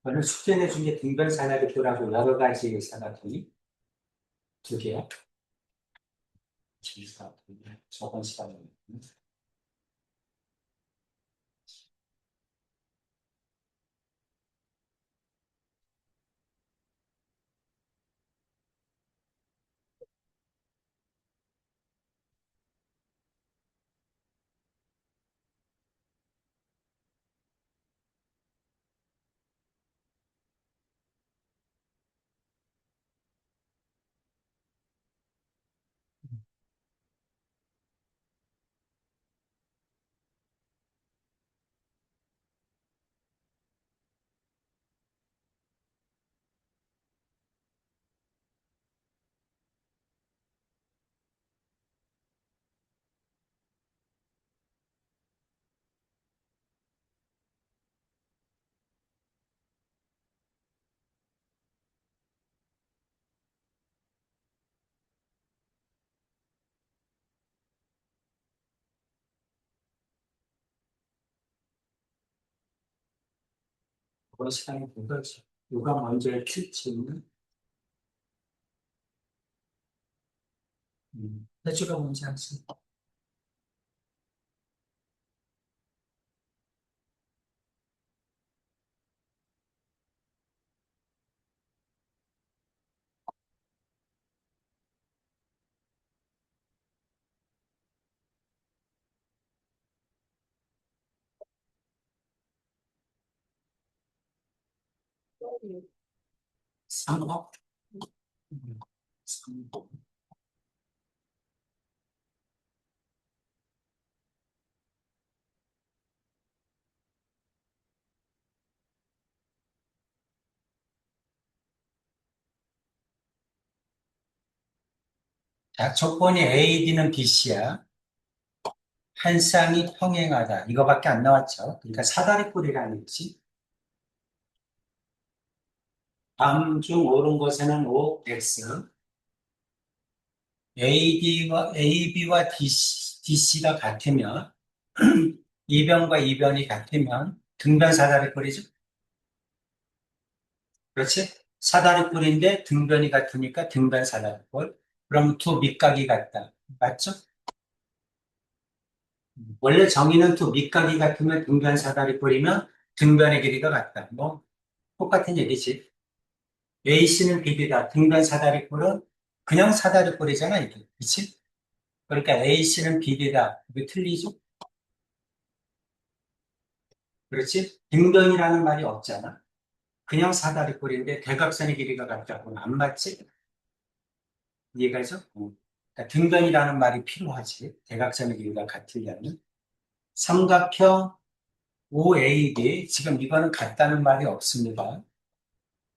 오늘 숙제 내준 게 등변 사다리꼴하고 여러 가지 사다리 두 개야. 재밌어. 저번 시간에. 저번 시간에 본 거지. 누가 먼저 킬지는 해주가 먼저 하지. 삼업. 삼업. 자, 조건이 A, D는 BC야. 한 쌍이 평행하다. 이거밖에 안 나왔죠. 그러니까 사다리꼴이라는 거지. 다음 중 옳은 것에는 O, X. AB와 DC가 같으면, 이변과 이변이 같으면 등변 사다리꼴이죠. 그렇지? 사다리꼴인데 등변이 같으니까 등변 사다리꼴. 그럼 두 밑각이 같다. 맞죠? 원래 정의는 두 밑각이 같으면 등변 사다리꼴이면 등변의 길이가 같다. 뭐 똑같은 얘기지. AC는 BD다. 등변 사다리꼴은 그냥 사다리꼴이잖아, 이게. 그렇지? 그러니까 AC는 BD다. 이게 틀리죠? 그렇지? 등변이라는 말이 없잖아. 그냥 사다리꼴인데 대각선의 길이가 같다고는 안 맞지? 이해가죠? 그러니까 등변이라는 말이 필요하지. 대각선의 길이가 같으려면. 삼각형 OAB, 지금 이거는 같다는 말이 없습니다.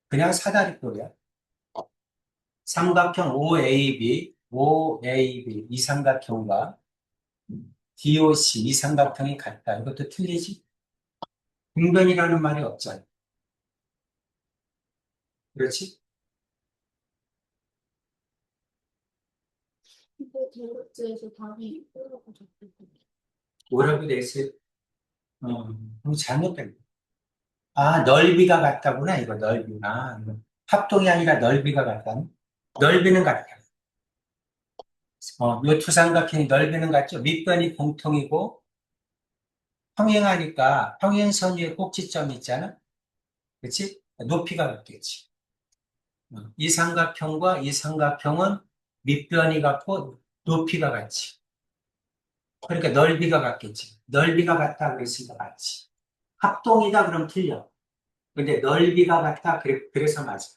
그냥 사다리꼴이야. 삼각형 OAB, 이 삼각형과 DOC, 이 삼각형이 같다. 이것도 틀리지? 등변이라는 말이 없잖아. 그렇지? 근데 대략제에서 답이 뭐라고 적혀있요 뭐라고 돼 있어요? 잘못된 거. 아, 넓이가 같다구나, 이거 넓이. 아, 이거 합동이 아니라 넓이가 같다. 넓이는 같다. 요 투삼각형이 넓이는 같죠? 밑변이 공통이고 평행하니까 평행선 위에 꼭지점이 있잖아. 그렇지? 높이가 같겠지. 이 삼각형과 이 삼각형은 밑변이 같고 높이가 같지. 그러니까 넓이가 같겠지. 넓이가 같다 그랬으니까 맞지. 합동이다 그럼 틀려. 근데 넓이가 같다 그래서 맞아.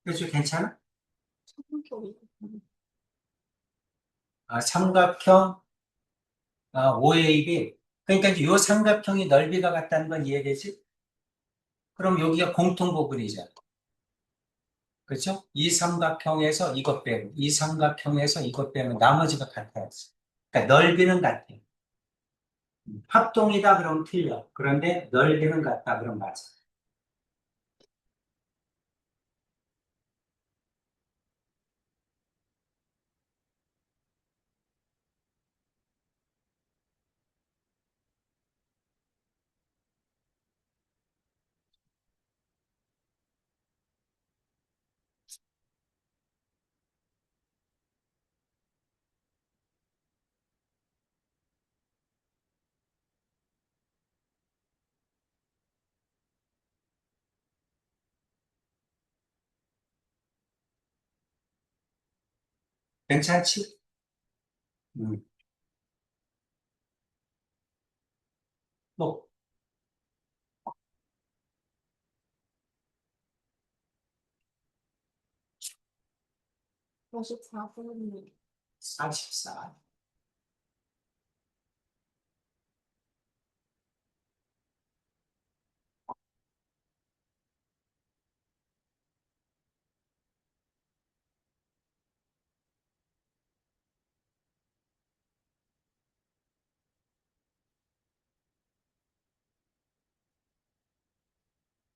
그래서 괜찮아? 삼각형이 아, 삼각형 OAB. 그러니까 이제 요 삼각형이 넓이가 같다는 건 이해되지? 그럼 여기가 공통 부분이잖아. 그렇죠? 이 삼각형에서 이것 빼고, 이 삼각형에서 이것 빼면 나머지가 같아야지. 그러니까 넓이는 같아. 합동이다 그러면 틀려. 그런데 넓이는 같다 그러면 맞아. 괜찮지? 음. 또 44분. 44.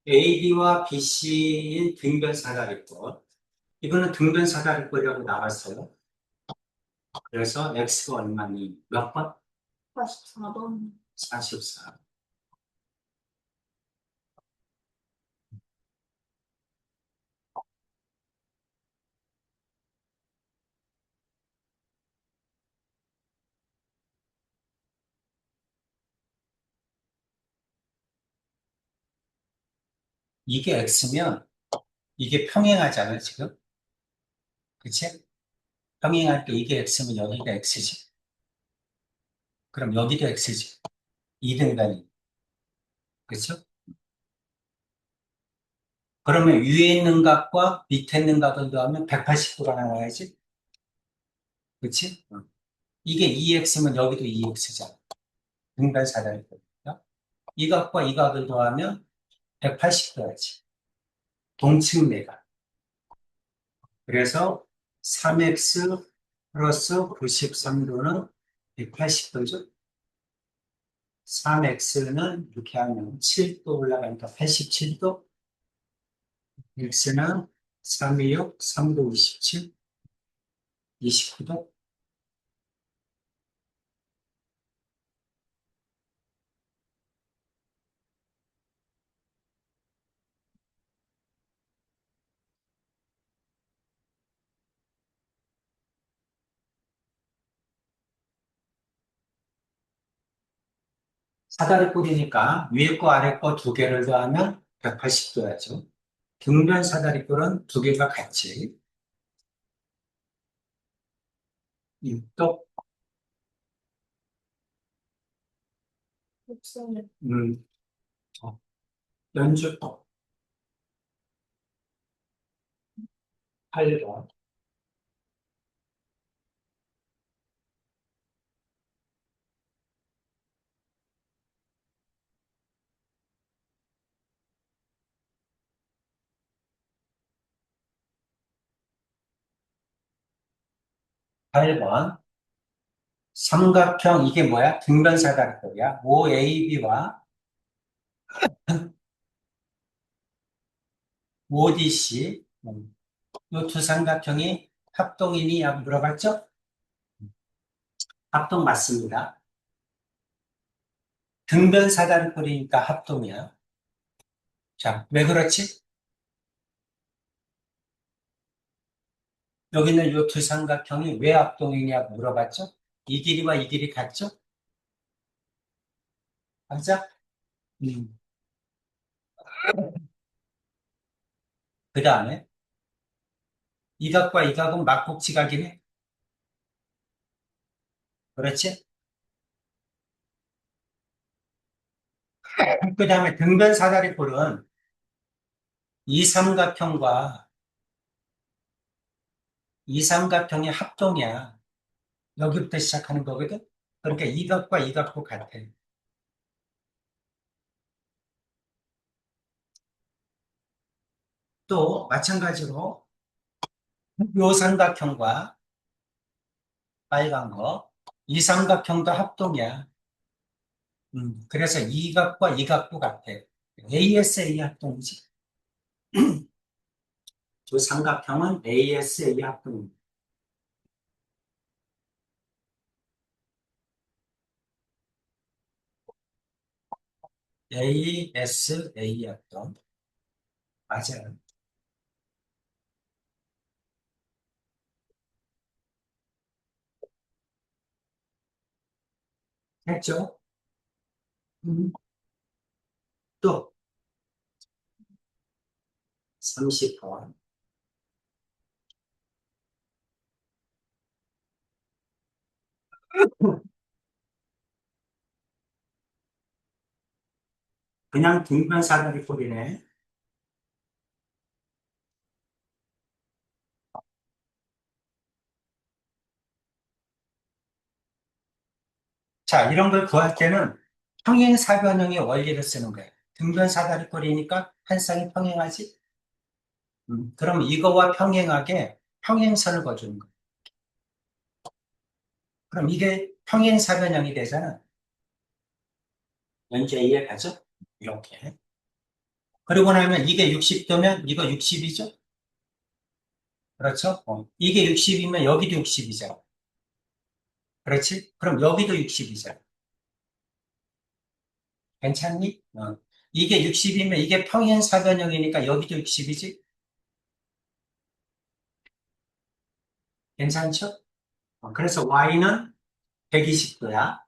AB와 BC인 등변 사다리꼴. 이거는 등변 사다리꼴이라고 나왔어요. 그래서 X가 얼마니? 몇 번? 44번. 44. 이게 X면 이게 평행하잖아요, 지금. 그치? 평행할 때 이게 X면 여기가 X지. 그럼 여기도 X지. 2등간이. 그쵸? 그러면 위에 있는 각과 밑에 있는 각을 더하면 180도가 나와야지. 그치? 이게 2X면 여기도 2X잖아. 등간 사다리거든요. 이 각과 이 각을 더하면 180도야지. 동측내각. 그래서 3X 플러스 93도는 180도죠. 3X는 이렇게 하면 7도 올라가니까 87도. X는 326, 3도 27, 29도. 사다리 꼴이니까 위에 거 아래 거 두 개를 더하면 180도야죠. 등변 사다리 꼴은 두 개가 같이. 또, 목소리. 음, 어, 연주도 8번. 8번. 삼각형, 이게 뭐야? 등변 사다리 꼴이야. OAB와 ODC. 이 두 삼각형이 합동이니 물어봤죠? 합동 맞습니다. 등변 사다리 꼴이니까 합동이야. 자, 왜 그렇지? 여기는 이 두 삼각형이 왜 합동이냐고 물어봤죠? 이 길이와 이 길이 같죠? 맞아? 음. 그 다음에 이 각과 이 각은 막국지각이네. 그렇지? 그 다음에 등변 사다리꼴은 이 삼각형과 이 삼각형의 합동이야. 여기부터 시작하는 거거든? 그러니까 이 각과 이 각도 같아. 또 마찬가지로 이 삼각형과 빨간 거, 이 삼각형도 합동이야. 그래서 이 각과 이 각도 같아. ASA 합동이지. 이 삼각형은 ASA 합동. ASA 합동. 맞아요. 했죠? 음. 또 30번. 그냥 등변사다리 꼴이네. 자, 이런 걸 구할 때는 평행사변형의 원리를 쓰는 거예요. 등변사다리 꼴이니까 한 쌍이 평행하지? 그럼 이거와 평행하게 평행선을 그어주는 거예요. 그럼 이게 평행사변형이 되잖아. 연재 이해가죠? 이렇게. 그리고 나면 이게 60도면 이거 60이죠? 그렇죠? 이게 60이면 여기도 60이잖아. 그렇지? 그럼 여기도 60이잖아. 괜찮니? 이게 60이면 이게 평행사변형이니까 여기도 60이지? 괜찮죠? 그래서 y는 120도야.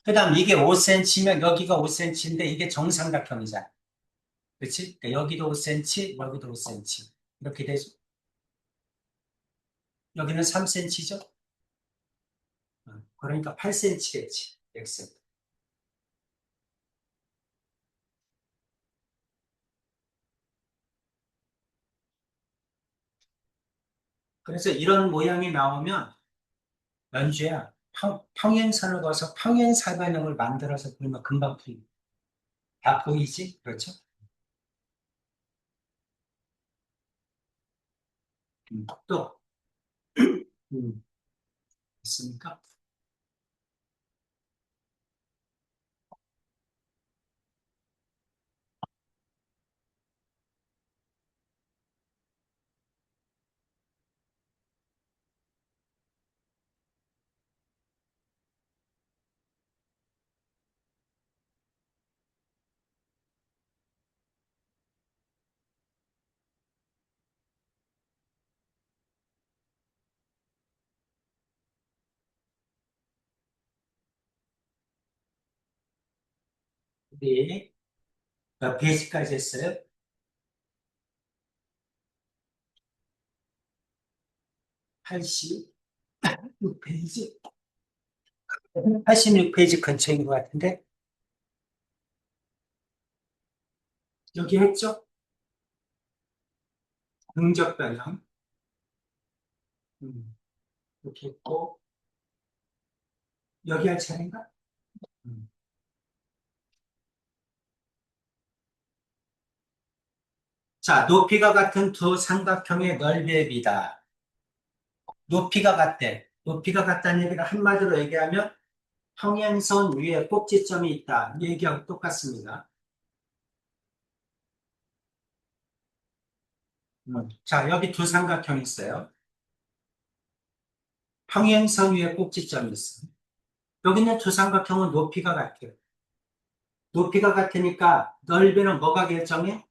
그 다음 이게 5cm면 여기가 5cm인데 이게 정삼각형이잖아. 그렇지? 그러니까 여기도 5cm, 여기도 5cm. 이렇게 되죠. 여기는 3cm죠? 그러니까 8cm겠지. x. 그래서 이런 모양이 나오면 연주야 평행선을 그어서 평행사변형을 만들어서 그리면 금방 풀려. 다 보이지? 그렇죠? 또 음, 있습니까? 우리 몇 페이지까지 했어요? 86페이지? 86페이지 근처인 것 같은데 여기 했죠? 능적 변형 이렇게 했고 여기 할 차례인가? 음. 자, 높이가 같은 두 삼각형의 넓이의 비다. 높이가 같대. 높이가 같다는 얘기를 한마디로 얘기하면 평행선 위에 꼭지점이 있다. 이 얘기하고 똑같습니다. 자, 여기 두 삼각형이 있어요. 평행선 위에 꼭지점이 있어요. 여기 있는 두 삼각형은 높이가 같아요. 높이가 같으니까 넓이는 뭐가 결정해?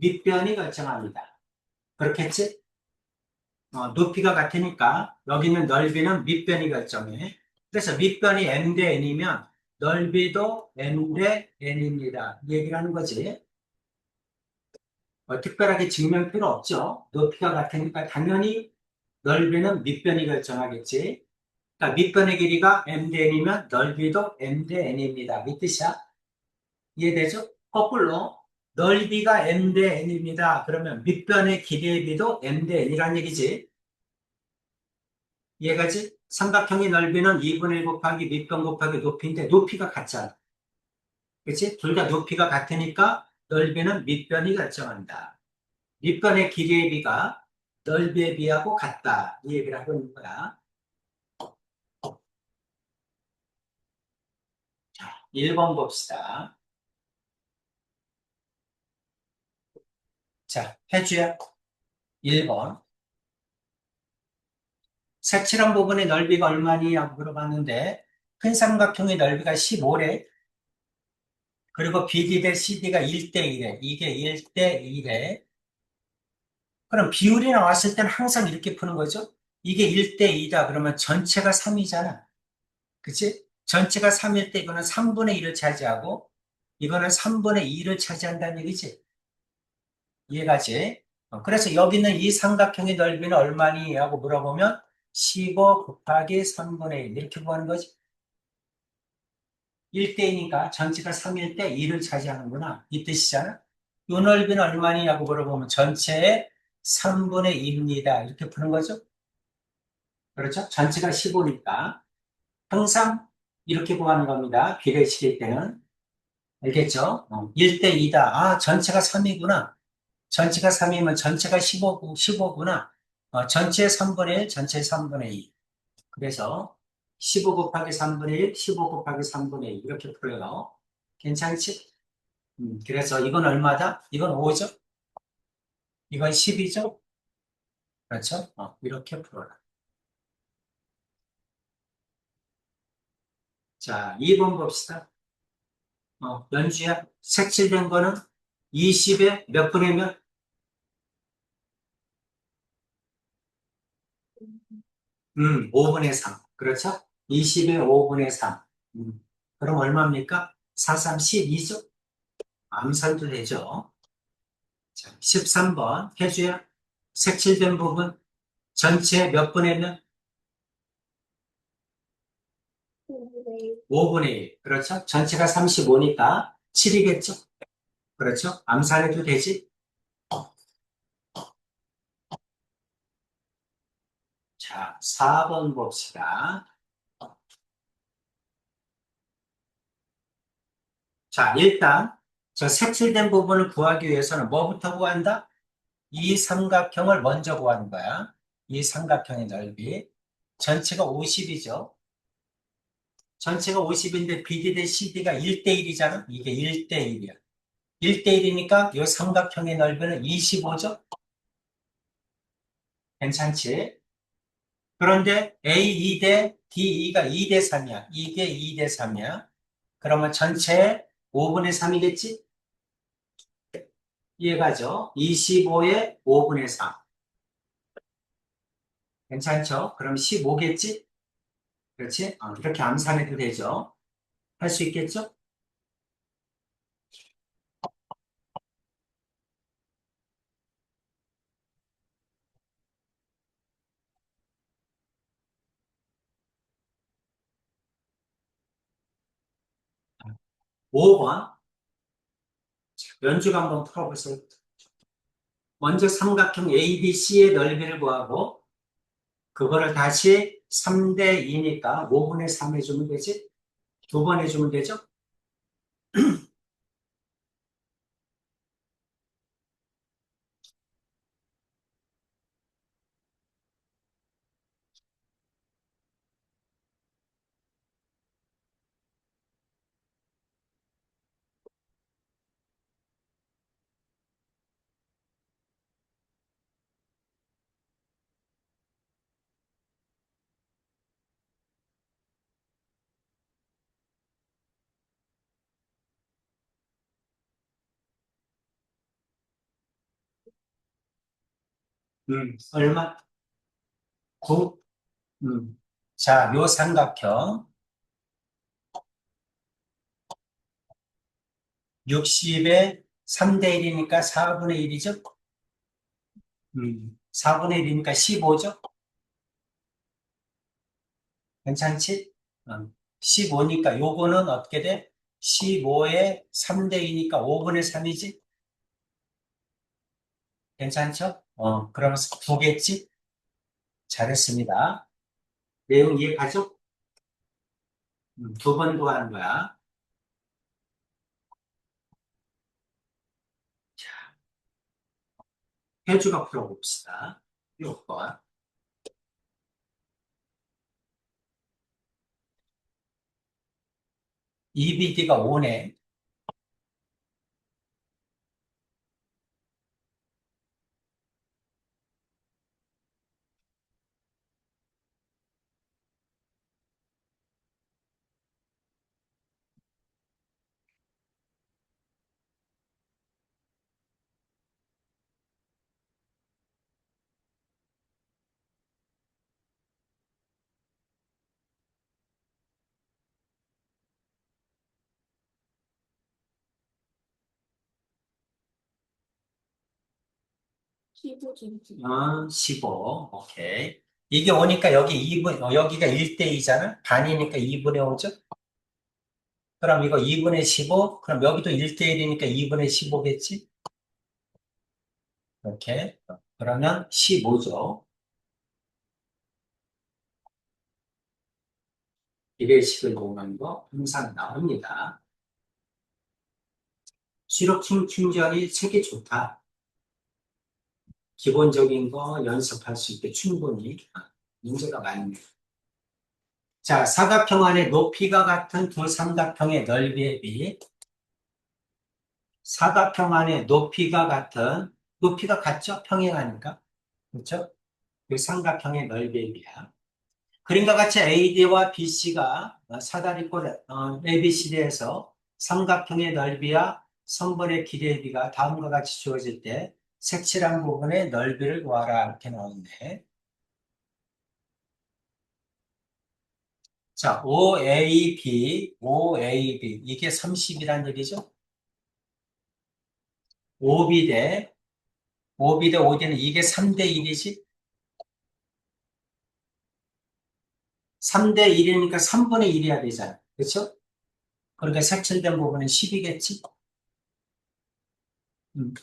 밑변이 결정합니다. 그렇겠지? 높이가 같으니까 여기는 넓이는 밑변이 결정해. 그래서 밑변이 m 대 n이면 넓이도 m 대 n입니다. 이 얘기를 하는 거지. 특별하게 증명 필요 없죠. 높이가 같으니까 당연히 넓이는 밑변이 결정하겠지. 그러니까 밑변의 길이가 m 대 n이면 넓이도 m 대 n입니다. 이 뜻이야. 이해되죠? 거꾸로 넓이가 m 대 n입니다. 그러면 밑변의 길이의 비도 m 대 n이란 얘기지. 이해가지? 삼각형의 넓이는 2분의 1 곱하기 밑변 곱하기 높이인데 높이가 같잖아. 그치? 둘 다 높이가 같으니까 넓이는 밑변이 결정한다. 밑변의 길이의 비가 넓이의 비하고 같다. 이 얘기를 하고 있는 거야. 자, 1번 봅시다. 자, 해주야. 1번. 색칠한 부분의 넓이가 얼마니?하고 물어봤는데 큰 삼각형의 넓이가 15래. 그리고 BD 대 CD가 1대 1에. 이게 1대 1에. 그럼 비율이 나왔을 때는 항상 이렇게 푸는 거죠. 이게 1대 2다. 그러면 전체가 3이잖아. 그치? 전체가 3일 때 이거는 3분의 1을 차지하고 이거는 3분의 2를 차지한다는 얘기지. 이해가지? 그래서 여기는 이 삼각형의 넓이는 얼마니? 하고 물어보면 15 곱하기 3분의 1 이렇게 구하는 거지. 1대이니까 전체가 3일 때 2를 차지하는구나. 이 뜻이잖아. 요 넓이는 얼마냐고 물어보면 전체의 3분의 2입니다. 이렇게 푸는 거죠. 그렇죠? 전체가 15니까. 항상 이렇게 구하는 겁니다. 비례식일 때는. 알겠죠? 1대 2다. 아, 전체가 3이구나. 전체가 3이면 전체가 15구나. 전체 3분의 1, 전체 3분의 2. 그래서 15 곱하기 3분의 1, 15 곱하기 3분의 2 이렇게 풀어요. 괜찮지? 그래서 이건 얼마다? 이건 5죠? 이건 10이죠? 그렇죠? 이렇게 풀어라. 자, 2번 봅시다. 연주야, 색칠된 거는 20에 몇 분의 몇? 5분의 3. 그렇죠? 20에 5분의 3. 그럼 얼마입니까? 4, 3, 12죠? 암산도 되죠? 자, 13번 해주야. 색칠된 부분 전체 몇 분의 몇? 5분의 1. 그렇죠? 전체가 35니까 7이겠죠? 그렇죠? 암산해도 되지? 자, 4번 봅시다. 자, 일단 저 색칠된 부분을 구하기 위해서는 뭐부터 구한다? 이 삼각형을 먼저 구하는 거야. 이 삼각형의 넓이. 전체가 50이죠. 전체가 50인데 BD 대 CD가 1대1이잖아. 이게 1대1이야. 1대1이니까 이 삼각형의 넓이는 25죠? 괜찮지? 그런데 A2 대 DE가 2대 3이야. 이게 2대 3이야. 그러면 전체 5분의 3이겠지? 이해가죠? 25에 5분의 3. 괜찮죠? 그럼 15겠지? 그렇지? 이렇게 암산해도 되죠? 할 수 있겠죠? 5번. 연주가 한번 풀어보세요. 먼저 삼각형 ABC의 넓이를 구하고, 그거를 다시 3대 2니까 5분의 3 해주면 되지? 두 번 해주면 되죠? 얼마? 9? 자, 요 삼각형 60에 3대 1이니까 4분의 1이죠? 4분의 1이니까 15죠? 괜찮지? 15니까 요거는 어떻게 돼? 15에 3대 2니까 5분의 3이지? 괜찮죠? 그러면서 9겠지? 잘했습니다. 내용 이해가죠? 두 번 구하는 거야. 해주가 풀어봅시다. 6번. 2BD가 5네. 키보드 15. 오케이. 이게 오니까 여기 2분, 여기가 1대2잖아? 반이니까 2분의 5죠? 그럼 이거 2분의 15? 그럼 여기도 1대1이니까 2분의 15겠지? 이렇게. 그러면 15죠. 비례식을 이용한 거 항상 나옵니다. 수력 충전이 책이 좋다. 기본적인 거 연습할 수 있게 충분히 문제가 많네요. 자, 사각형 안에 높이가 같은 두 삼각형의 넓이에 비해 사각형 안에 높이가 같죠? 평행하니까. 그렇죠? 그 삼각형의 넓이에 비하. 그림과 같이 AD와 BC가 사다리꼴 ABCD에서 삼각형의 넓이와 선분의 길이의 비가 다음과 같이 주어질 때 색칠한 부분의 넓이를 구하라 이렇게 나오는데 자, OAB 이게 30이란 얘기죠? OB 대 OB 대 OD는 이게 3대 1이지? 3대 1이니까 3분의 1이어야 되잖아. 그렇죠? 그러니까 색칠된 부분은 10이겠지?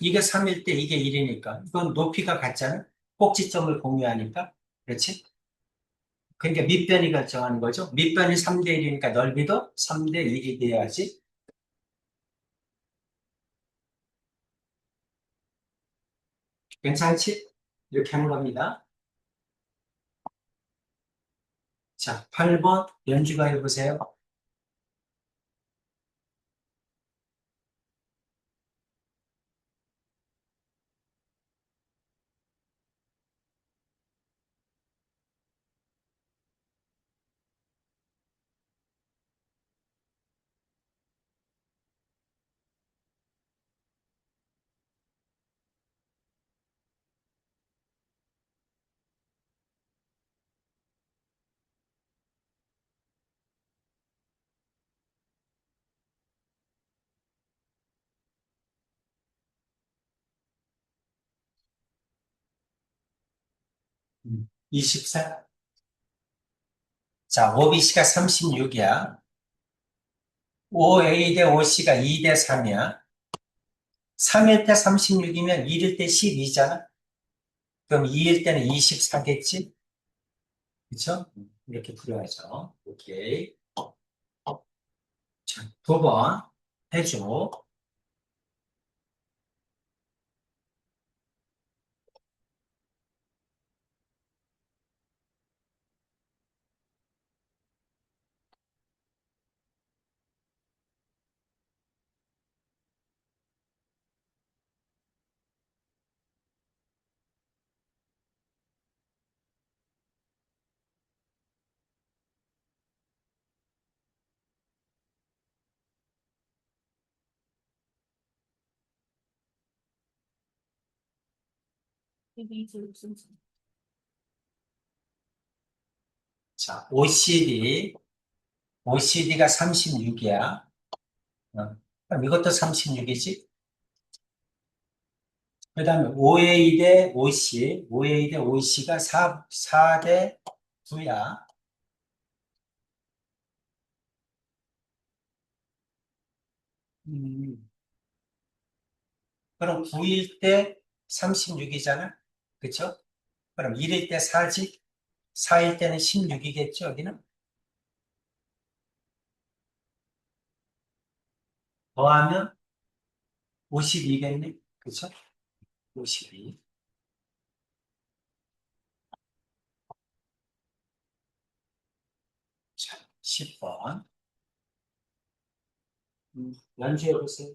이게 3일 때 이게 1이니까. 이건 높이가 같잖아? 꼭지점을 공유하니까. 그렇지? 그러니까 밑변이 결정하는 거죠. 밑변이 3대 1이니까 넓이도 3대 1이 돼야지. 괜찮지? 이렇게 하는 겁니다. 자, 8번 연주가 해보세요. 24. 자, OBC가 36이야. OA 대 OC가 2 대 3이야. 3일 때 36이면 1일 때 12잖아. 그럼 2일 때는 24겠지? 그쵸? 이렇게 풀어야죠. 오케이. 자, 2번 해줘. 이게 무슨 자, OCD가 36이야. 그럼 이것도 36이지? 그 다음에 OA 대 OC, OA 대 OC가 4 대 9야. 그럼 9일 때 36이잖아? 그쵸? 그럼 1일 때 4지? 4일 때는 16이겠죠, 여기는? 더하면 52겠네? 그쵸? 52. 자, 10번. 연주해보세요.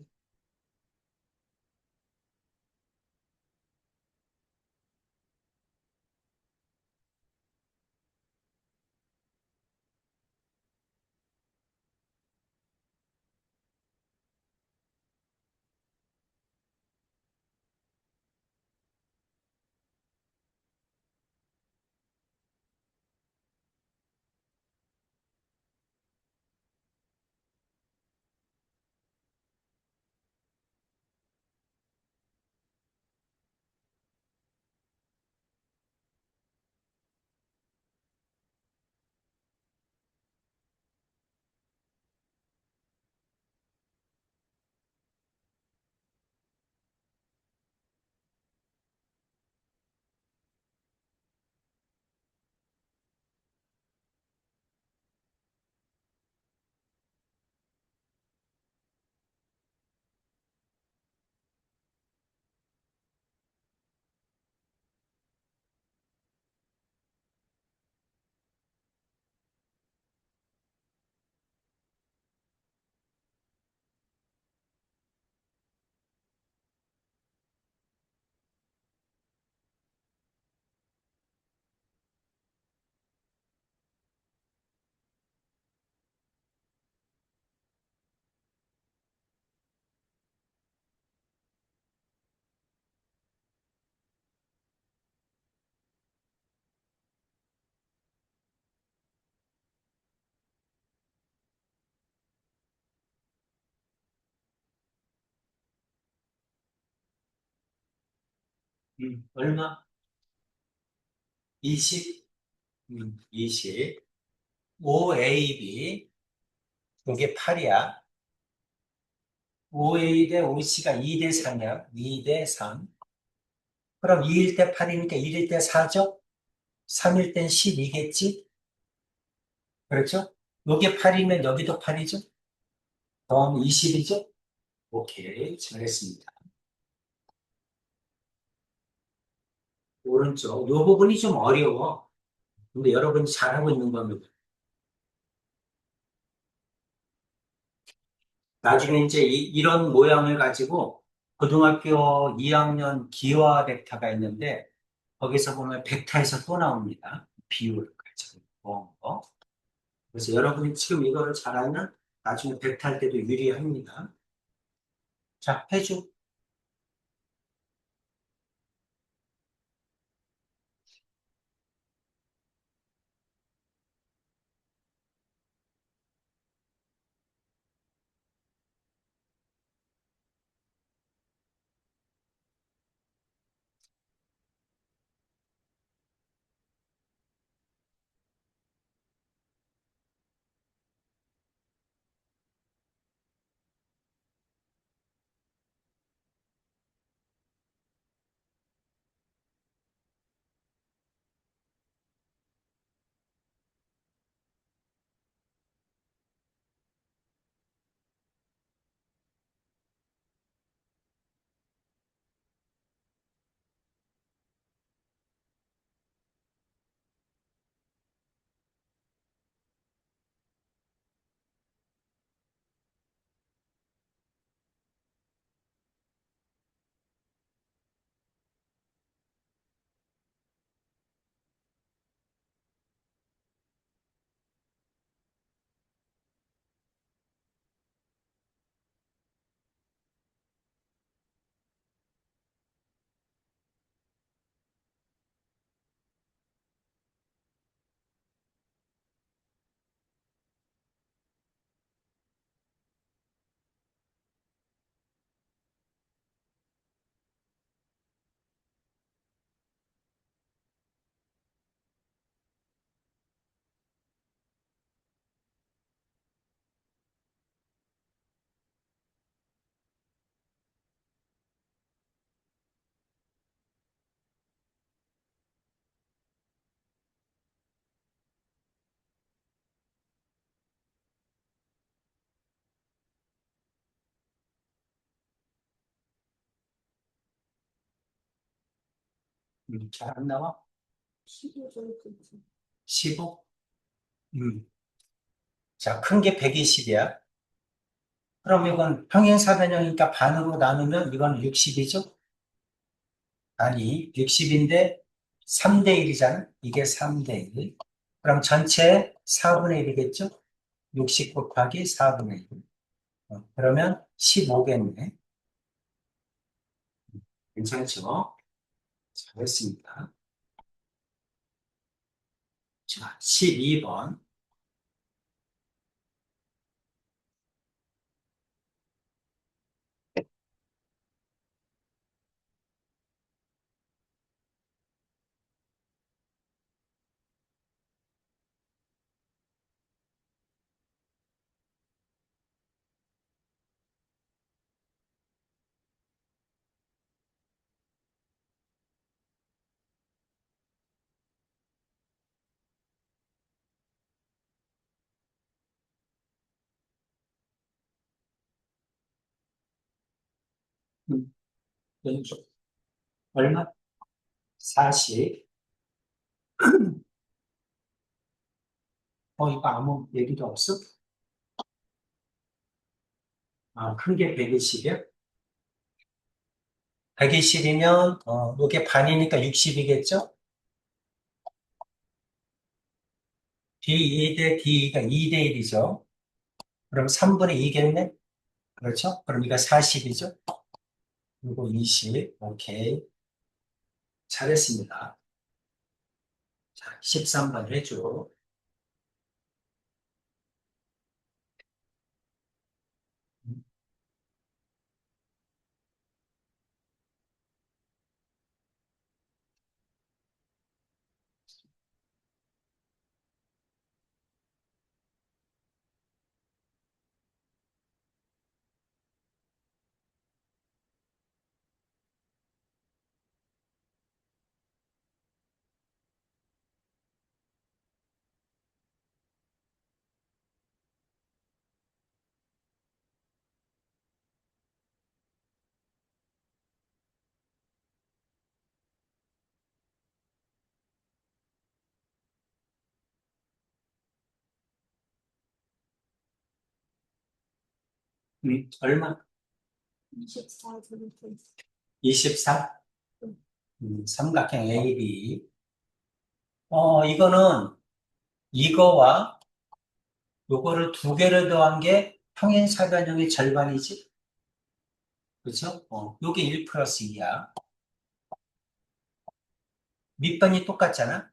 얼마? 20? 20. 5AB. 이게 8이야. 5A 대 5C가 2 대 3이야. 2 대 3. 그럼 2일 때 8이니까 1일 때 4죠? 3일 땐 12겠지? 그렇죠? 여기 8이면 여기도 8이죠? 더하면 20이죠? 오케이. 잘했습니다. 오른쪽. 요 부분이 좀 어려워. 근데 여러분이 잘하고 있는 겁니다. 나중에 이제 이런 모양을 가지고 고등학교 2학년 기와 벡터가 있는데 거기서 보면 벡터에서 또 나옵니다. 비율을 가지고 뭐, 뭐. 그래서 여러분이 지금 이거를 잘하면 나중에 벡터 할 때도 유리합니다. 자, 해줘. 잘 안 나와? 15 정도. 15? 자, 큰 게 120이야. 그럼 이건 평행사변형이니까 반으로 나누면 이건 60이죠? 아니, 60인데 3대 1이잖아? 이게 3대 1. 그럼 전체 4분의 1이겠죠? 60 곱하기 4분의 1. 그러면 15겠네. 괜찮죠? 잘했습니다. 자, 12번. 왼쪽. 얼마? 40. 이거 아무 얘기도 없어? 아, 큰 게 120이야? 120이면, 이게 반이니까 60이겠죠? D2 대 D2가 2대 1이죠. 그럼 3분의 2겠네? 그렇죠? 그럼 이거 40이죠? 그리고 20. 오케이. 잘했습니다. 자, 13번 해줘. 얼마? 24 제곱센 24? 음. 삼각형 AB. 이거는 이거와 요거를 두 개를 더한 게 평행사변형의 절반이지. 그렇죠? 요게 1 플러스 2야. 밑변이 똑같잖아.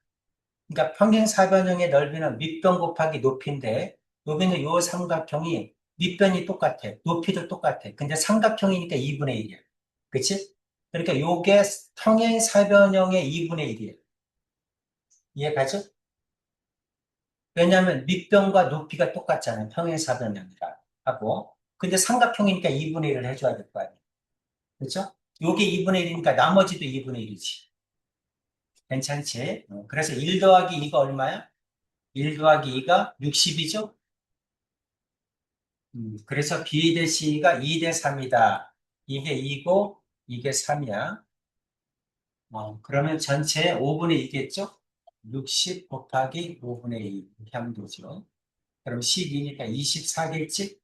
그러니까 평행사변형의 넓이는 밑변 곱하기 높이인데 여기는 요 삼각형이 밑변이 똑같아. 높이도 똑같아. 근데 삼각형이니까 2분의 1이야. 그치? 그러니까 요게 평행사변형의 2분의 1이야. 이해가죠? 왜냐하면 밑변과 높이가 똑같잖아요. 평행사변형이라 하고. 근데 삼각형이니까 2분의 1을 해줘야 될 거 아니에요. 그렇죠? 요게 2분의 1이니까 나머지도 2분의 1이지. 괜찮지? 그래서 1 더하기 2가 얼마야? 1 더하기 2가 60이죠? 그래서 B 대 C가 2 대 3이다. 이게 2고, 이게 3이야. 그러면 전체 5분의 2겠죠? 60 곱하기 5분의 2. 이렇게 하면 되죠. 그럼 12니까 24겠지?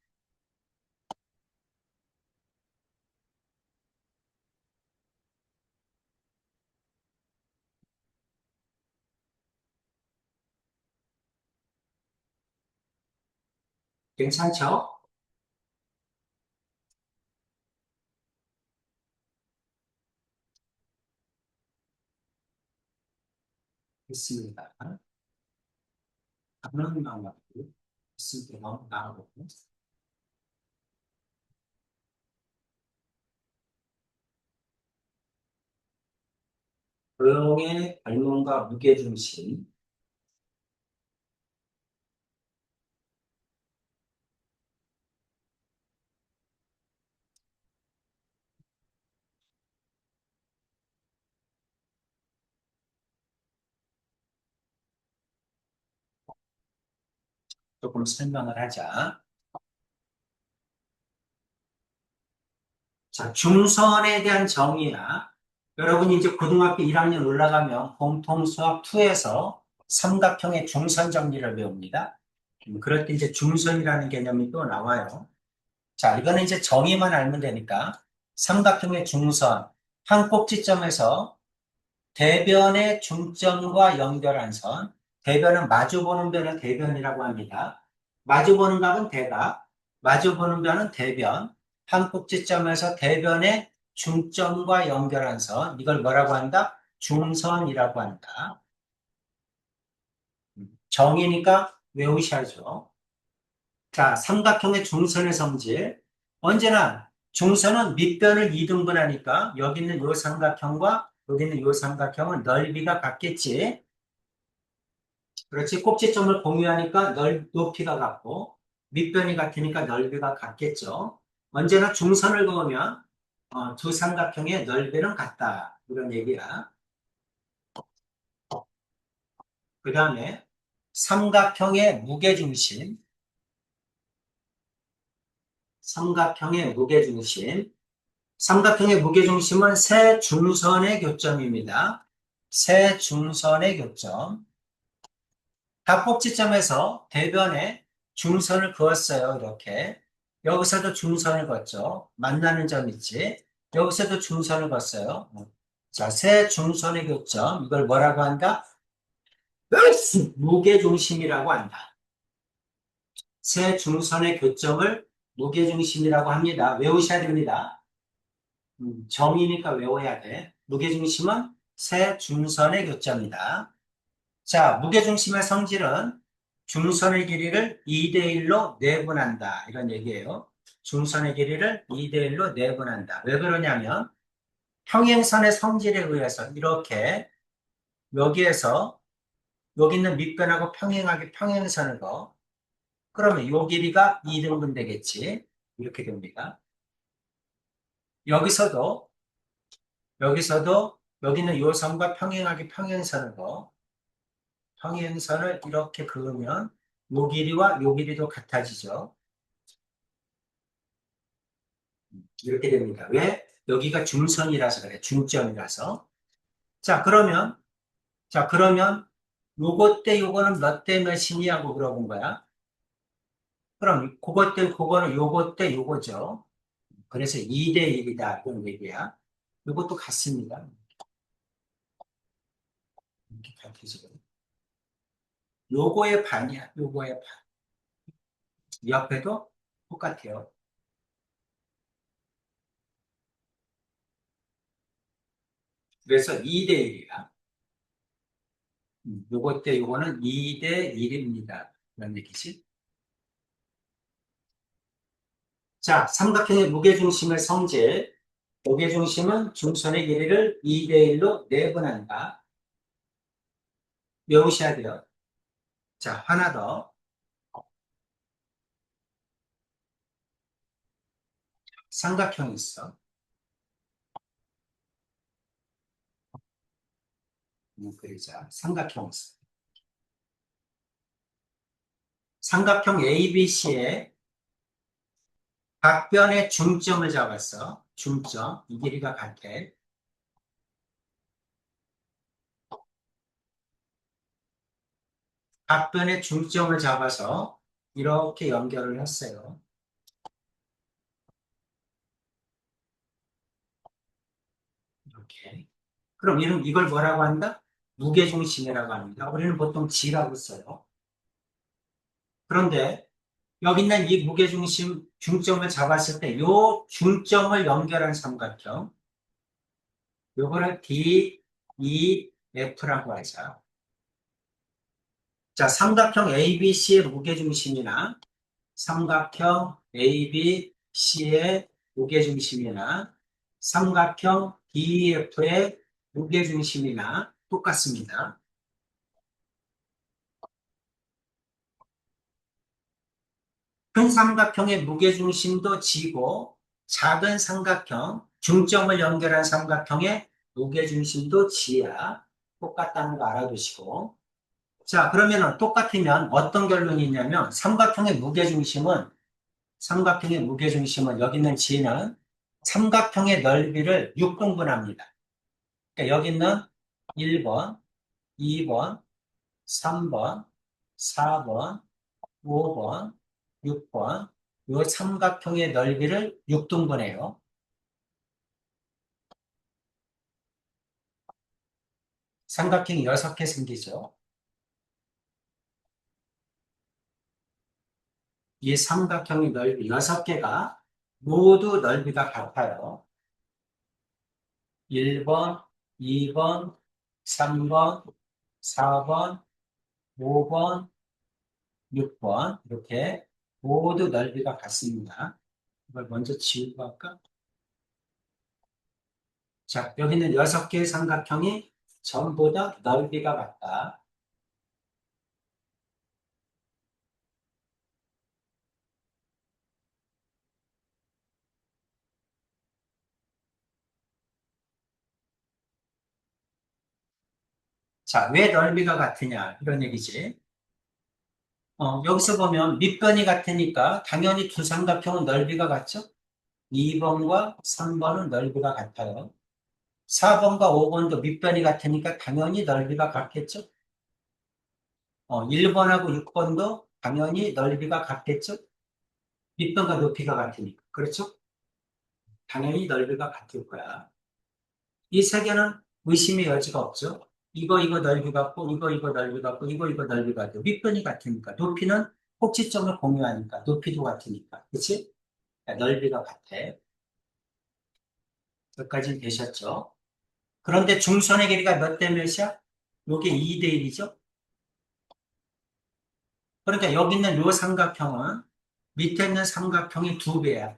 괜찮죠? 됐습니다. 가능한 방법이 있으면 나오고. 도형의 발문과 무게중심. 조금 설명을 하자. 자, 중선에 대한 정의야. 여러분이 이제 고등학교 1학년 올라가면 공통수학 2에서 삼각형의 중선 정리를 배웁니다. 그럴 때 이제 중선이라는 개념이 또 나와요. 자, 이거는 이제 정의만 알면 되니까 삼각형의 중선, 한 꼭지점에서 대변의 중점과 연결한 선, 대변은 마주보는 변을 대변이라고 합니다. 마주보는 각은 대각, 마주보는 변은 대변, 한 꼭지점에서 대변의 중점과 연결한 선, 이걸 뭐라고 한다? 중선이라고 한다. 정의니까 외우셔야죠. 자, 삼각형의 중선의 성질. 언제나 중선은 밑변을 2등분하니까 여기 있는 요 삼각형과 여기 있는 요 삼각형은 넓이가 같겠지. 그렇지. 꼭지점을 공유하니까 높이가 같고 밑변이 같으니까 넓이가 같겠죠. 언제나 중선을 그으면 두 삼각형의 넓이는 같다. 이런 얘기야. 그 다음에 삼각형의 무게중심. 삼각형의 무게중심. 삼각형의 무게중심은 세 중선의 교점입니다. 세 중선의 교점. 닭꼭지점에서 대변에 중선을 그었어요. 이렇게. 여기서도 중선을 그었죠. 만나는 점 있지. 여기서도 중선을 그었어요. 자, 세 중선의 교점. 이걸 뭐라고 한다? 무게중심이라고 한다. 세 중선의 교점을 무게중심이라고 합니다. 외우셔야 됩니다. 정의니까 외워야 돼. 무게중심은 세 중선의 교점이다. 자, 무게중심의 성질은 중선의 길이를 2대1로 내분한다. 이런 얘기예요. 중선의 길이를 2대1로 내분한다. 왜 그러냐면 평행선의 성질에 의해서 이렇게 여기에서 여기 있는 밑변하고 평행하게 평행선을 그어. 그러면 요 길이가 2등분 되겠지. 이렇게 됩니다. 여기서도 여기는 요 선과 평행하게 평행선을 그어. 평행선을 이렇게 그으면 요 길이와 요 길이도 같아지죠. 이렇게 됩니다. 왜? 여기가 중선이라서 그래. 중점이라서. 자, 그러면 요거 때 요거는 몇 대 몇이냐고 물어본 거야. 그럼 그것 때 그거는 요것 때 요거죠. 그래서 2대 1이다. 이런 얘기야. 요것도 같습니다. 이렇게 같아지고. 요거의 반이야. 요거의 반. 옆에도 똑같아요. 그래서 2대 1이야. 요것 때 요거는 2대 1입니다. 그런 얘기지. 자, 삼각형의 무게중심의 성질. 무게중심은 중선의 길이를 2대 1로 내분한다. 외우셔야 돼요. 자, 하나 더. 삼각형이 있어. 그리자. 삼각형이 있어. 삼각형 ABC에 각 변의 중점을 잡았어. 중점. 이 길이가 같아. 각 변의 중점을 잡아서 이렇게 연결을 했어요. 이렇게. 그럼 이걸 뭐라고 한다? 무게중심이라고 합니다. 우리는 보통 G라고 써요. 그런데 여기 있는 이 무게중심 중점을 잡았을 때 이 중점을 연결한 삼각형, 요거를 DEF라고 하자. 자, 삼각형 ABC의 무게중심이나 삼각형 ABC의 무게중심이나 삼각형 DEF의 무게중심이나 똑같습니다. 큰 삼각형의 무게중심도 G고 작은 삼각형, 중점을 연결한 삼각형의 무게중심도 G야. 똑같다는 거 알아두시고. 자, 그러면 똑같으면 어떤 결론이 있냐면 삼각형의 무게중심은 여기 있는 G는 삼각형의 넓이를 6등분합니다. 그러니까 여기 있는 1번, 2번, 3번, 4번, 5번, 6번, 이 삼각형의 넓이를 6등분해요. 삼각형이 6개 생기죠. 이 삼각형의 넓이 6개가 모두 넓이가 같아요. 1번, 2번, 3번, 4번, 5번, 6번 이렇게 모두 넓이가 같습니다. 이걸 먼저 지우고 할까? 자, 여기는 6개의 삼각형이 전부 다 넓이가 같다. 자, 왜 넓이가 같으냐? 이런 얘기지. 여기서 보면 밑변이 같으니까 당연히 두 삼각형은 넓이가 같죠? 2번과 3번은 넓이가 같아요. 4번과 5번도 밑변이 같으니까 당연히 넓이가 같겠죠? 1번하고 6번도 당연히 넓이가 같겠죠? 밑변과 높이가 같으니까. 그렇죠? 당연히 넓이가 같을 거야. 이 세 개는 의심의 여지가 없죠? 이거 넓이 같고, 이거 넓이 같고, 이거 넓이 같고, 밑변이 같으니까. 높이는 꼭지점을 공유하니까. 높이도 같으니까. 그치? 넓이가 같아. 여기까지 되셨죠? 그런데 중선의 길이가 몇 대 몇이야? 요게 2대 1이죠? 그러니까 여기 있는 요 삼각형은 밑에 있는 삼각형의 2배야.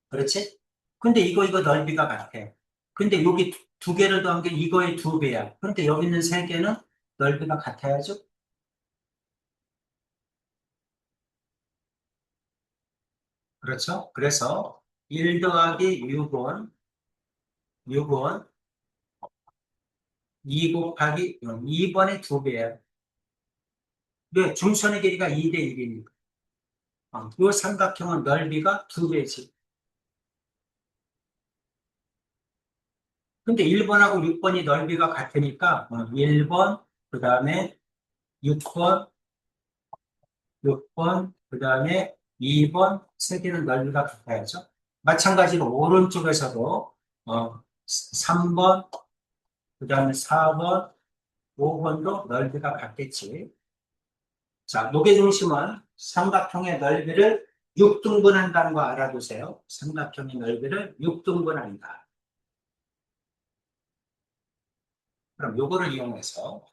그렇지? 근데 이거 넓이가 같아. 근데 여기 두 개를 더한 게 이거의 2배야. 그런데 여기 있는 세 개는 넓이가 같아야죠? 그렇죠? 그래서 1 더하기 6은 2 곱하기 2번의 2배야. 왜? 중선의 길이가 2대 1이니까. 이 삼각형은 넓이가 2배지. 근데 1번하고 6번이 넓이가 같으니까 1번, 그 다음에 6번, 6번, 그 다음에 2번, 세 개는 넓이가 같아야죠. 마찬가지로 오른쪽에서도 3번, 그 다음에 4번, 5번도 넓이가 같겠지. 자, 무게중심은 삼각형의 넓이를 6등분한다는 거 알아두세요. 삼각형의 넓이를 6등분한다. 그럼 요거를 이용해서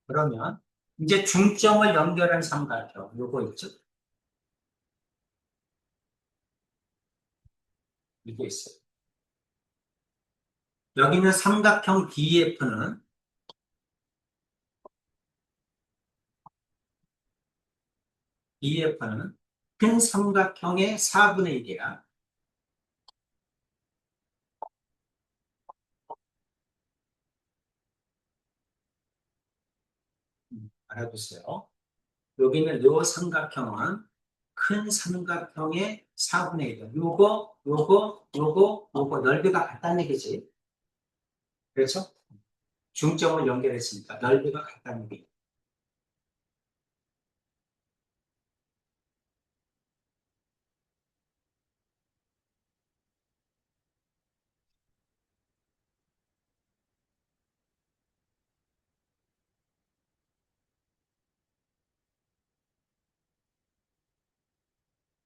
그러면 이제 중점을 연결한 삼각형 요거 있죠? 이게 있어요. 여기 있는 삼각형 DF는 큰 삼각형의 4분의 1이야. 알아두세요. 여기는 요 삼각형은 큰 삼각형의 4분의 1이야. 요거 넓이가 같다는 얘기지. 그렇죠? 중점을 연결했으니까 넓이가 같다는 얘기.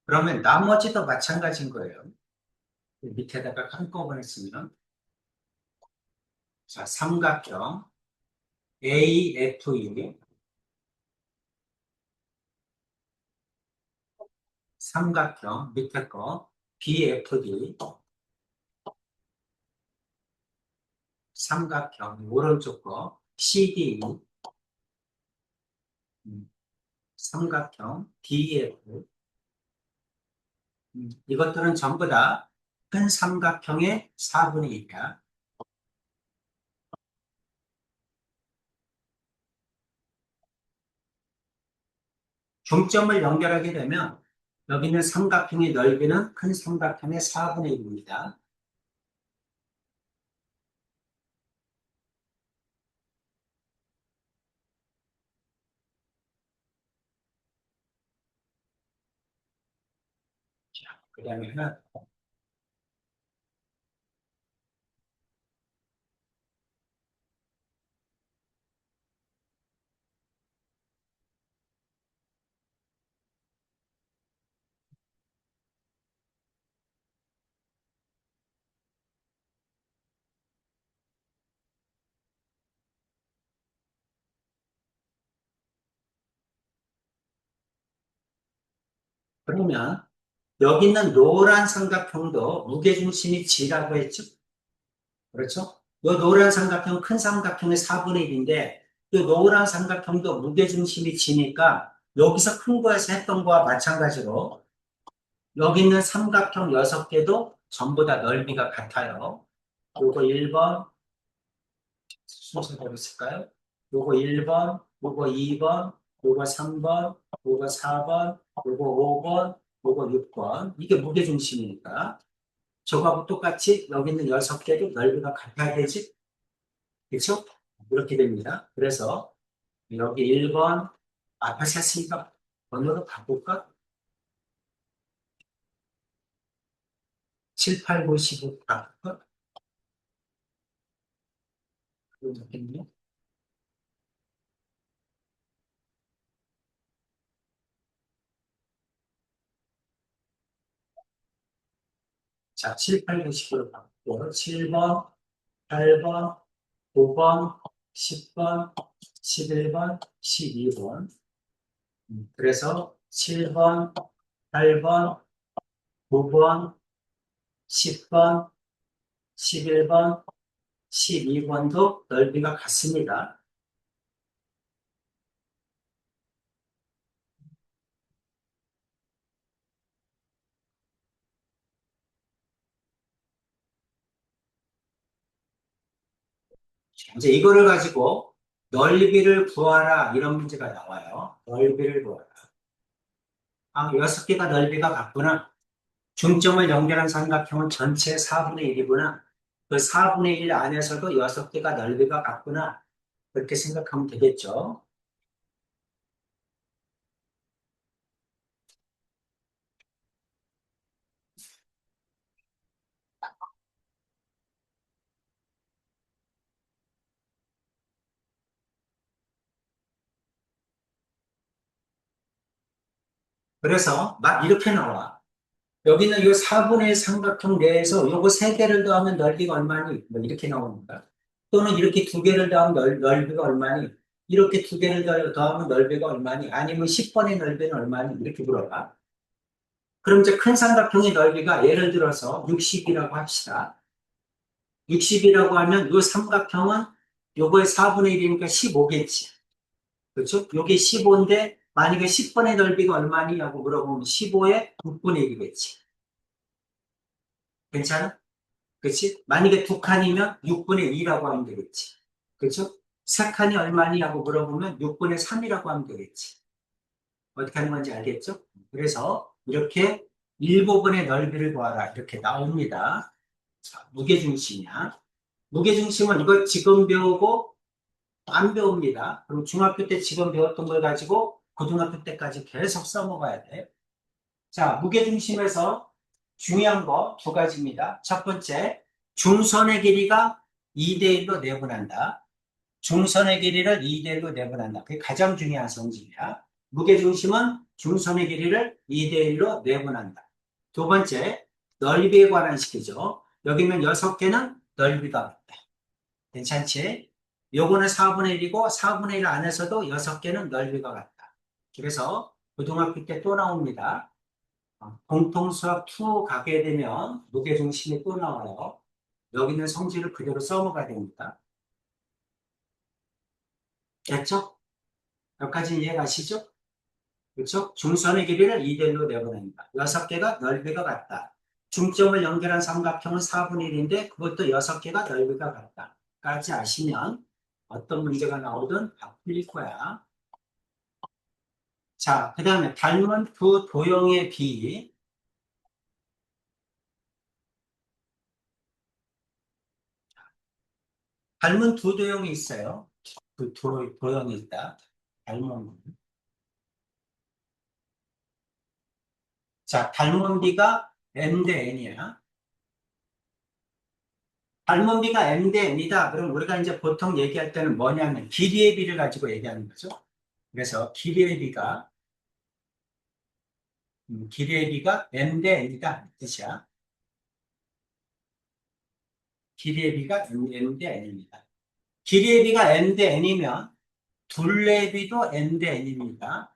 그러면 나머지도 마찬가지인 거예요. 밑에다가 한꺼번에 쓰면 자, 삼각형 AFE, 삼각형 밑에 거 BFD, 삼각형 오른쪽 거 CD, 삼각형 DF, 이것들은 전부 다 큰 삼각형의 4분의 1이야. 중점을 연결하게 되면 여기 있는 삼각형의 넓이는 큰 삼각형의 4분의 1입니다. 그 다음에 하나 그러면 여기 있는 노란 삼각형도 무게중심이 G라고 했죠? 그렇죠? 이 노란 삼각형, 큰 삼각형의 4분의 1인데, 이 노란 삼각형도 무게중심이 G니까, 여기서 큰 거에서 했던 거와 마찬가지로, 여기 있는 삼각형 6개도 전부 다 넓이가 같아요. 요거 1번, 순서대로 쓸까요? 요거 1번, 요거 2번, 요거 3번, 요거 4번, 요거 5번, 요거 6번. 이게 무게중심이니까. 저거하고 똑같이 여기 있는 6개도 넓이가 같아야 되지? 그렇죠? 이렇게 됩니다. 그래서 여기 1번 앞에 샀으니까 번호로 바꿀까? 7, 8, 9, 15 바꿀까? 그럼 좋겠네요. 자, 7, 8, 9, 15로 바꾸고 7번, 8번, 9번, 10번, 11번, 12번. 그래서 7번, 8번, 9번, 10번, 11번, 12번도 넓이가 같습니다. 이제 이거를 가지고 넓이를 구하라 이런 문제가 나와요. 넓이를 구하라. 아, 6개가 넓이가 같구나. 중점을 연결한 삼각형은 전체 4분의 1이구나. 그 4분의 1 안에서도 6개가 넓이가 같구나. 그렇게 생각하면 되겠죠. 그래서 막 이렇게 나와. 여기는 이 4분의 1 삼각형 내에서 요거 3개를 더하면 넓이가 얼마니? 뭐 이렇게 나옵니다. 또는 이렇게 2개를 더하면 넓이가 얼마니? 이렇게 2개를 더하면 넓이가 얼마니? 아니면 10번의 넓이는 얼마니? 이렇게 물어봐. 그럼 이제 큰 삼각형의 넓이가 예를 들어서 60이라고 합시다. 60이라고 하면 이 삼각형은 요거의 4분의 1이니까 15겠지. 그렇죠? 요게 15인데 만약에 10번의 넓이가 얼마니냐고 물어보면 15의 6분의 1이겠지. 괜찮아? 그렇지? 만약에 두 칸이면 6분의 2라고 하면 되겠지. 그렇죠? 세 칸이 얼마냐고 물어보면 6분의 3이라고 하면 되겠지. 어떻게 하는 건지 알겠죠? 그래서 이렇게 일부분의 넓이를 구하라 이렇게 나옵니다. 자, 무게중심이야. 무게중심은 이거 지금 배우고 안 배웁니다. 그럼 중학교 때 지금 배웠던 걸 가지고 고등학교 때까지 계속 써먹어야 돼. 자, 무게중심에서 중요한 거 두 가지입니다. 첫 번째, 중선의 길이가 2대 1로 내분한다. 중선의 길이를 2대 1로 내분한다. 그게 가장 중요한 성질이야. 무게중심은 중선의 길이를 2대 1로 내분한다. 두 번째, 넓이에 관한 식이죠. 여기 있는 6개는 넓이가 같다. 괜찮지? 요거는 4분의 1이고 4분의 1 안에서도 6개는 넓이가 같다. 그래서 고등학교 때 또 나옵니다. 공통수학 2 가게 되면 무게중심이 또 나와요. 여기 있는 성질을 그대로 써먹어야 됩니다. 됐죠? 여기까지 이해가시죠? 그렇죠? 중선의 길이를 2대1로 내보냅니다. 6개가 넓이가 같다. 중점을 연결한 삼각형은 4분의 1인데 그것도 6개가 넓이가 같다. 까지 아시면 어떤 문제가 나오든 다 풀릴 거야. 자, 그 다음에 닮은 두 도형의 비. 닮은 두 도형이 있어요. 그 도형이 있다. 닮은. 자, 닮은 비가 m 대 n이야. 닮은 비가 m 대 n이다. 그럼 우리가 이제 보통 얘기할 때는 뭐냐면 길이의 비를 가지고 얘기하는 거죠. 그래서 길이의 비가 길이의 비가 m 대 n이다 이 뜻이야. 길이의 비가 m 대 n입니다. 길이의 비가 m 대 n이면 둘레의 비도 m 대 n입니다.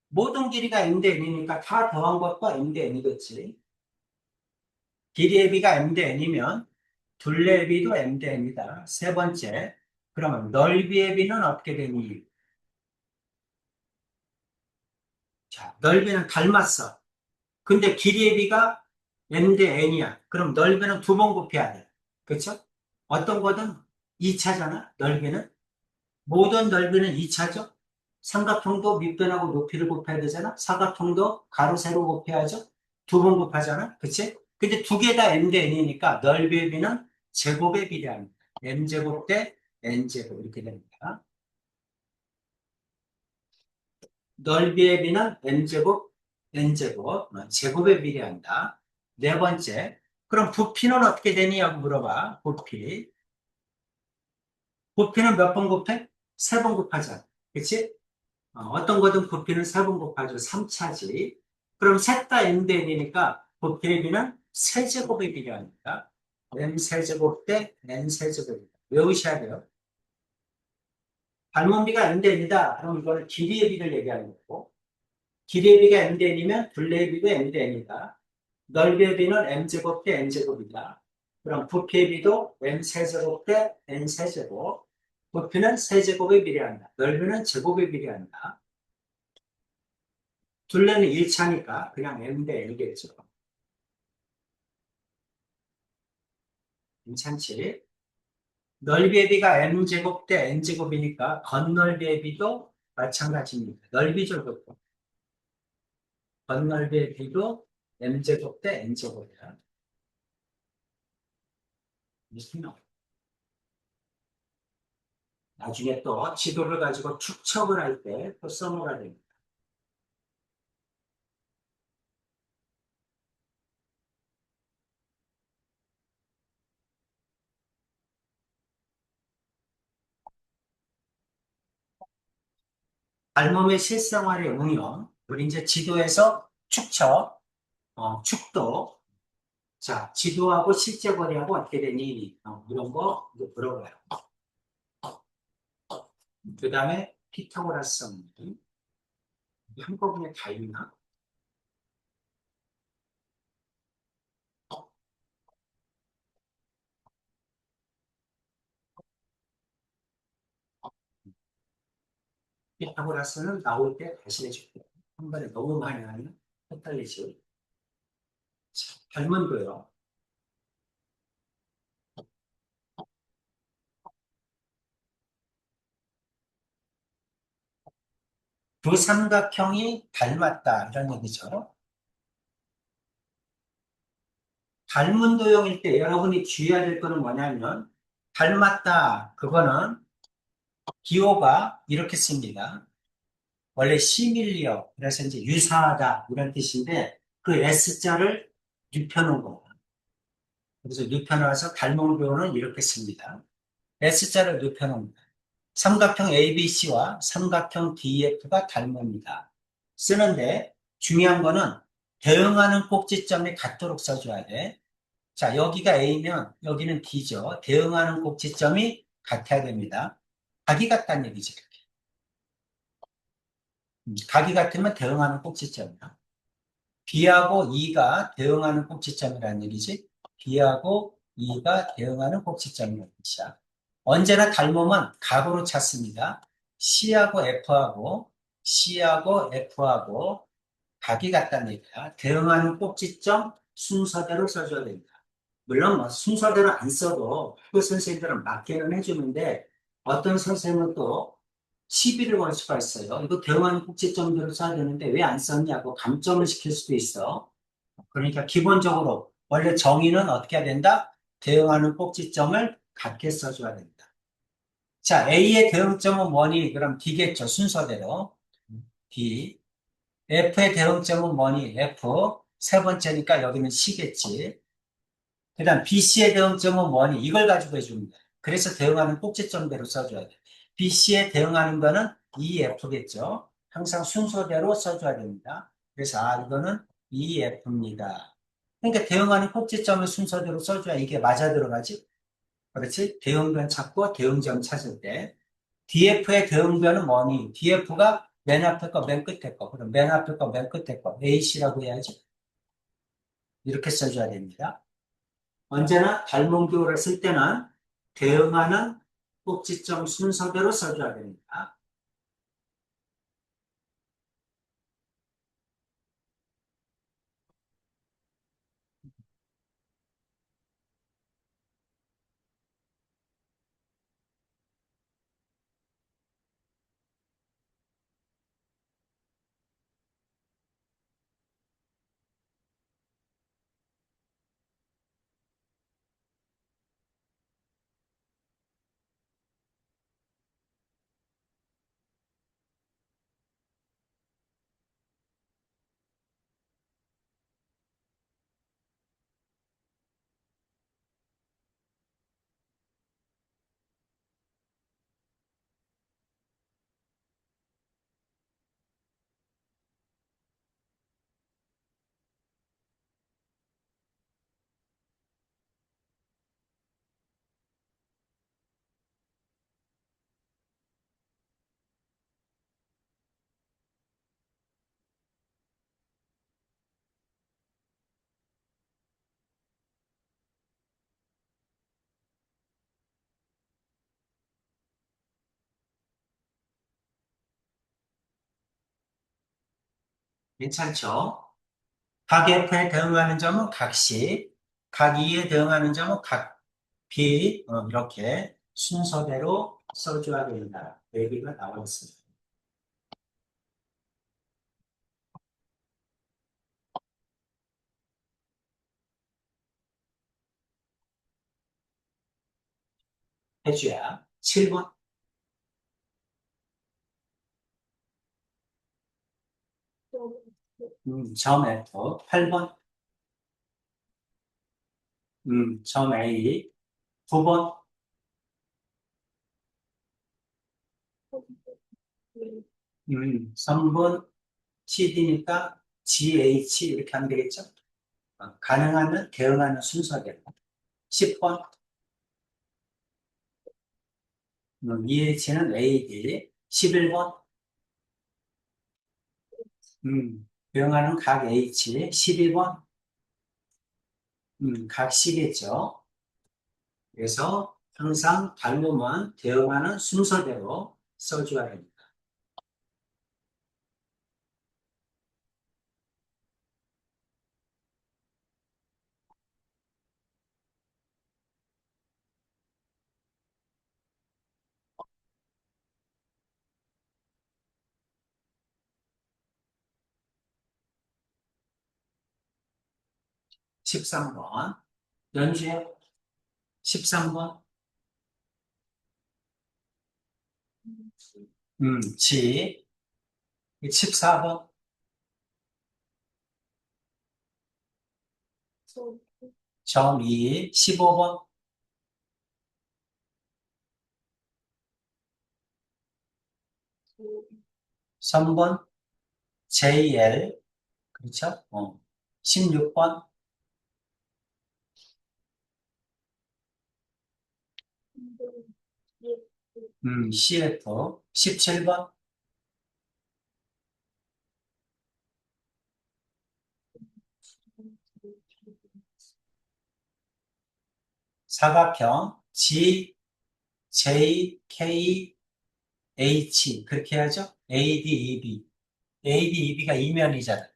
모든 길이가 m 대 n이니까 다 더한 것도 m 대 n이겠지. 길이의 비가 m 대 n이면 둘레의 비도 m 대 n이다. 세 번째, 그러면 넓이의 비는 어떻게 되니? 자, 넓이는 닮았어. 근데 길이의 비가 m 대 n이야. 그럼 넓이는 두 번 곱해야 돼. 그렇죠? 어떤 거든 2차잖아. 넓이는. 모든 넓이는 2차죠. 삼각형도 밑변하고 높이를 곱해야 되잖아. 사각형도 가로 세로 곱해야죠. 두 번 곱하잖아. 그치? 근데 두 개 다 m 대 n이니까 넓이의 비는 제곱에 비례합니다. m제곱 대 n제곱 이렇게 됩니다. 넓이의 비는 n제곱, n제곱, 제곱에 비례한다. 네 번째, 그럼 부피는 어떻게 되냐고 물어봐. 부피. 부피는 몇 번 곱해? 세 번 곱하잖아. 그치? 어떤 거든 부피는 세 번 곱하죠. 3차지. 그럼 셋 다 m 대 n이니까 부피의 비는 세제곱에 비례합니다. m 세제곱 대 n 세제곱입니다. 외우셔야 돼요. 닮은 비가 m 대 n이다. 그럼 이거는 길이의 비를 얘기하는 거고. 길이의 비가 m 대 n이면 둘레의 비도 m 대 n이다. 넓이의 비는 m제곱 대 n제곱이다. 그럼 부피의 비도 m세제곱 대 n세제곱. 부피는 세제곱에 비례한다. 넓이는 제곱에 비례한다. 둘레는 1차니까 그냥 m 대 n이겠죠. 괜찮지? 넓이의 비가 m제곱 대 n제곱이니까 겉넓이의 비도 마찬가지입니다. 넓이죠, 그것도. 겉넓이의 비도 m제곱 대 n제곱이야. 무슨 말? 나중에 또 지도를 가지고 축척을 할 때 또 써먹어야 됩니다. 알몸의 실생활의 응용, 우리 이제 지도에서 축척, 축도, 자, 지도하고 실제 거리하고 어떻게 되니? 이런 거 이제 물어봐요. 그 다음에 피타고라스 정리. 한꺼번에 다 있나? 피타고라스는 나올 때 다시 해줄게요. 한 번에 너무 많이 하면 헷갈리지. 자, 결문도요. 두 삼각형이 닮았다. 이런 얘기죠. 닮은 도형일 때 여러분이 주의해야 될 거는 뭐냐면, 닮았다. 그거는 기호가 이렇게 씁니다. 원래 시밀리어, 그래서 이제 유사하다. 이런 뜻인데, 그 S자를 눕혀놓은 거예요. 그래서 눕혀놔서 닮은 도형은 이렇게 씁니다. S자를 눕혀놓은 거예요. 삼각형 ABC와 삼각형 DF가 닮습니다. 쓰는데 중요한 거는 대응하는 꼭지점이 같도록 써줘야 돼. 자, 여기가 A면 여기는 D죠. 대응하는 꼭지점이 같아야 됩니다. 각이 같다는 얘기지. 각이 같으면 대응하는 꼭지점이야. B하고 E가 대응하는 꼭지점이라는 얘기지. B하고 E가 대응하는 꼭지점이라는 뜻이야. 언제나 닮으면 각으로 찾습니다. C하고 F하고 각이 같다는 얘기야. 대응하는 꼭지점 순서대로 써줘야 됩니다. 물론 뭐 순서대로 안 써도 학교 선생님들은 맞게는 해주는데 어떤 선생님은 또 시비를 걸 수가 있어요. 이거 대응하는 꼭지점대로 써야 되는데 왜 안 썼냐고 감점을 시킬 수도 있어. 그러니까 기본적으로 원래 정의는 어떻게 해야 된다? 대응하는 꼭지점을 같게 써줘야 된다. 자, A의 대응점은 뭐니? 그럼 D겠죠. 순서대로. D. F의 대응점은 뭐니? F. 세 번째니까 여기는 C겠지. 그 다음 BC의 대응점은 뭐니? 이걸 가지고 해줍니다. 그래서 대응하는 꼭지점대로 써줘야 돼. BC에 대응하는 거는 EF겠죠. 항상 순서대로 써줘야 됩니다. 그래서 이거는 EF입니다. 그러니까 대응하는 꼭지점을 순서대로 써줘야 이게 맞아 들어가지. 그렇지? 대응변 찾고 대응점 찾을 때. DF의 대응변은 뭐니? DF가 맨 앞에 거, 맨 끝에 거. 그럼 맨 앞에 거, 맨 끝에 거. AC라고 해야지. 이렇게 써줘야 됩니다. 언제나 닮은교를 쓸 때는 대응하는 꼭지점 순서대로 써줘야 됩니다. 괜찮죠? 각 F에 대응하는 점은 각시, 각 E에 대응하는 점은 각 B, 이렇게 순서대로 써줘야 된다. 얘기가 나와 있습니다. 해줘야. 7번, 점 F. 8번, 점 A. 9번, 3번, CD니까 GH 이렇게 하면 되겠죠? 가능하면 대응하는 순서대로. 10번, EH는 AD. 11번, 대응하는 각 H. 12번, 각 C겠죠? 그래서 항상 닮으면 대응하는 순서대로 써줘야 됩니다. 13번, 연주해. 13번, G. 14번, 점 2. 15번, 3번, JL. 그렇죠? 16번, CF. 17번, 사각형 G, J, K, H. 그렇게 해야죠? AD, EB. AD, EB가 이면이잖아.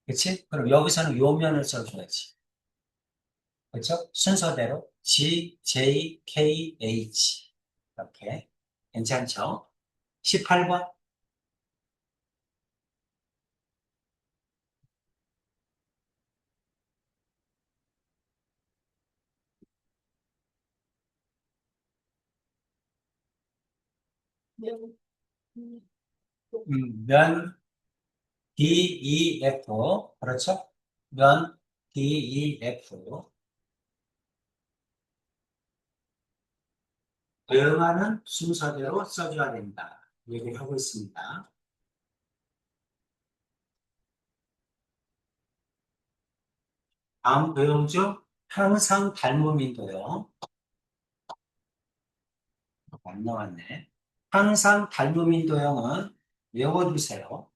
그치? 그럼 여기서는 요 면을 써줘야지. 그렇죠? 순서대로 G, J, K, H. 이렇게. 괜찮죠? 18번, 면 DEF. 그렇죠? 면 DEF. 대응하는 순서대로 써줘야 된다. 얘기를 하고 있습니다. 다음 도형 중 항상 닮음인도요. 안 나왔네. 항상 닮음인도형은 외워두세요.